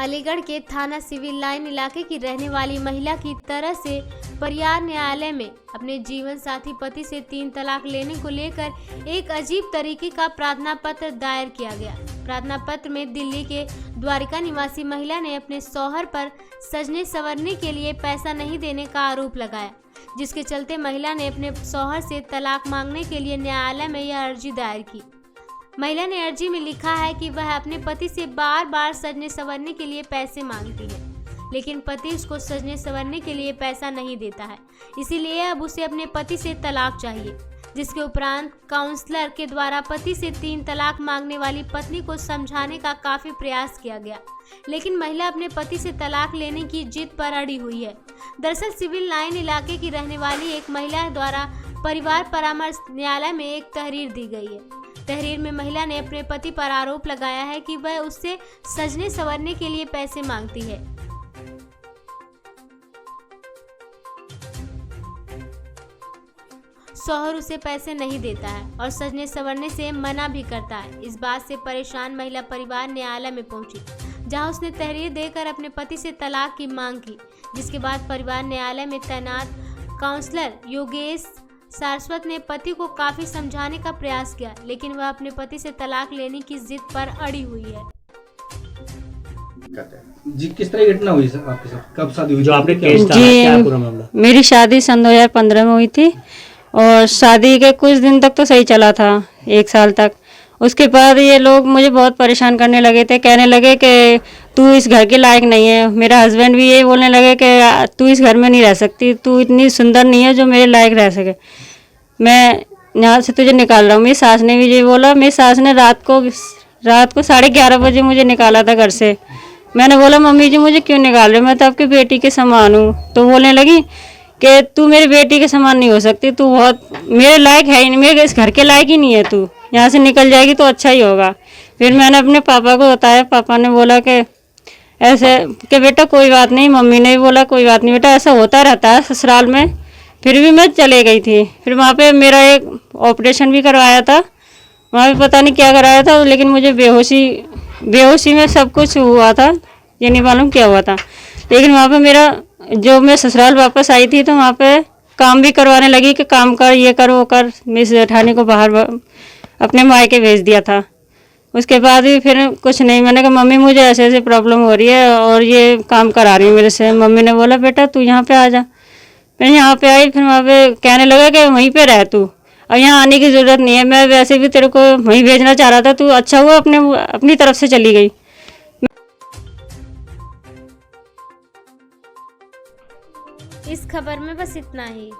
अलीगढ़ के थाना civil line इलाके की रहने वाली महिला की तरह से परिवार न्यायालय में अपने जीवन साथी पति से 3 तलाक लेने को लेकर एक अजीब तरीके का प्रार्थना पत्र दायर किया गया। प्रार्थना पत्र में दिल्ली के द्वारिका निवासी महिला ने अपने शौहर पर सजने संवरने के लिए पैसा नहीं देने का आरोप लगाया, जिसके चलते महिला ने अपने शौहर से तलाक मांगने के लिए न्यायालय में यह अर्जी दायर की। महिला ने अर्जी में लिखा है कि वह अपने पति से बार बार सजने संवरने के लिए पैसे मांगती है, लेकिन पति उसको सजने संवरने के लिए पैसा नहीं देता है, इसीलिए अब उसे अपने पति से तलाक चाहिए। जिसके उपरांत काउंसलर के द्वारा पति से 3 तलाक मांगने वाली पत्नी को समझाने का काफी प्रयास किया गया, लेकिन महिला अपने पति से तलाक लेने की जिद पर अड़ी हुई है। दरअसल सिविल लाइन इलाके की रहने वाली एक महिला द्वारा परिवार परामर्श न्यायालय में एक तहरीर दी गई है। तहरीर में महिला ने अपने पति पर आरोप लगाया है कि वह उससे सजने संवरने के लिए पैसे मांगती है। शौहर उसे पैसे नहीं देता है और सजने संवरने से मना भी करता है। इस बात से परेशान महिला परिवार न्यायालय में पहुंची, जहां उसने तहरीर देकर अपने पति से तलाक की मांग की, जिसके बाद परिवार न्यायालय में तैनात काउंसलर योगेश सारस्वत ने पति को काफी समझाने का प्रयास किया, लेकिन वह अपने पति से तलाक लेने की जिद पर अड़ी हुई है। जी, किस तरह घटना हुई सर आपके साथ? कब शादी हुई? जो आपने जी, क्या पूरा मामला? मेरी शादी सन 2015 में हुई थी और शादी के कुछ दिन तक तो सही चला था, 1 साल तक। उसके बाद ये लोग मुझे बहुत परेशान करने लगे थे, कहने लगे कि तू इस घर के लायक नहीं है। मेरा हस्बैंड भी ये बोलने लगे कि तू इस घर में नहीं रह सकती, तू इतनी सुंदर नहीं है जो मेरे लायक रह सके, मैं यहाँ से तुझे निकाल रहा हूँ। मेरी सास ने भी ये बोला। मेरी सास ने रात को 11:30 बजे मुझे निकाला था घर से। मैंने बोला मम्मी जी मुझे क्यों निकाल रहे हो, मैं तो आपकी बेटी के समान हूँ। तो बोलने लगी कि तू मेरी बेटी के समान नहीं हो सकती, तू बहुत मेरे लायक है ही नहीं, मेरे इस घर के लायक ही नहीं है, तू यहाँ से निकल जाएगी तो अच्छा ही होगा। फिर मैंने अपने पापा को बताया। पापा ने बोला कि ऐसे कि बेटा कोई बात नहीं। मम्मी ने भी बोला कोई बात नहीं बेटा, ऐसा होता रहता है ससुराल में। फिर भी मैं चले गई थी। फिर वहाँ पे मेरा एक ऑपरेशन भी करवाया था, वहाँ पे पता नहीं क्या कराया था, लेकिन मुझे बेहोशी में सब कुछ हुआ था, ये नहीं मालूम क्या हुआ था। लेकिन वहाँ पे मेरा जो मैं ससुराल वापस आई थी तो वहाँ पे काम भी करवाने लगी कि काम कर, ये कर, वो कर। मेरी जेठानी को बाहर अपने मायके भेज दिया था। उसके बाद भी फिर कुछ नहीं। मैंने कहा मम्मी मुझे ऐसे ऐसे प्रॉब्लम हो रही है और ये काम करा रही है मेरे से। मम्मी ने बोला बेटा तू यहाँ पे आ जा। फिर यहाँ पे आई। फिर वहाँ पे कहने लगा कि वहीं पे रह तू, और यहाँ आने की ज़रूरत नहीं है, मैं वैसे भी तेरे को वहीं भेजना चाह रहा था, तू अच्छा हुआ अपनी तरफ से चली गई। इस खबर में बस इतना ही।